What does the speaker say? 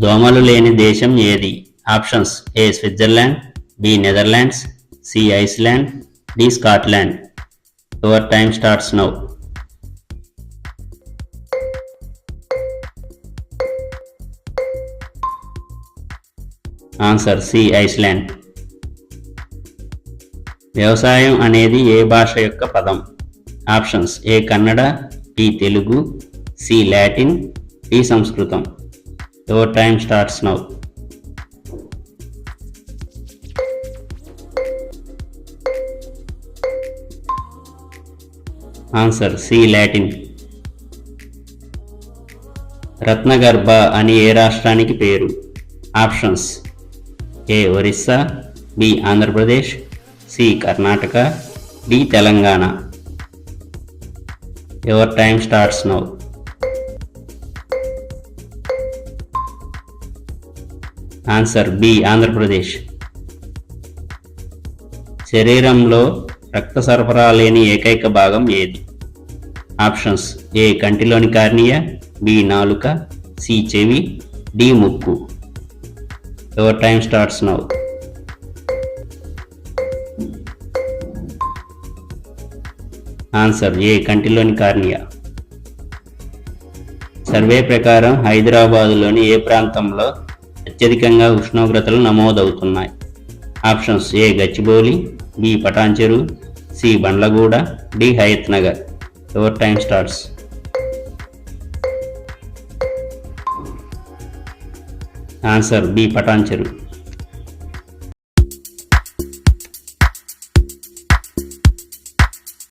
దోమలు లేని దేశం ఏది? Options: A Switzerland, B Netherlands, C Iceland, D Scotland. Your time starts now. Answer C Iceland. వ్యవసాయం అనేది ఏ భాష యొక్క పదం? Options: A Kannada, B Telugu, C Latin, D సంస్కృతం. Your time starts now. Answer C Latin. రత్నగర్భ అని ఏ రాష్ట్రానికి పేరు? Options: A Orissa, B Andhra Pradesh, C Karnataka, D Telangana. Your time starts now. Answer B Andhra Pradesh. శరీరంలో రక్త సరఫరా లేని ఏకైక భాగం ఏది? ఆప్షన్స్: ఏ కంటిలోని కార్నియా, బి నాలుక, సి చెవి, డి ముక్కు. Your time starts now. Answer A కంటిలోని కార్నియా. సర్వే ప్రకారం హైదరాబాదులోని ఏ ప్రాంతంలో అత్యధికంగా ఉష్ణోగ్రతలు నమోదవుతున్నాయి? Options: A Gachibowli, B Patancheru, C Bandlaguda, D Hayath Nagar. Your time starts. Answer B Patancheru.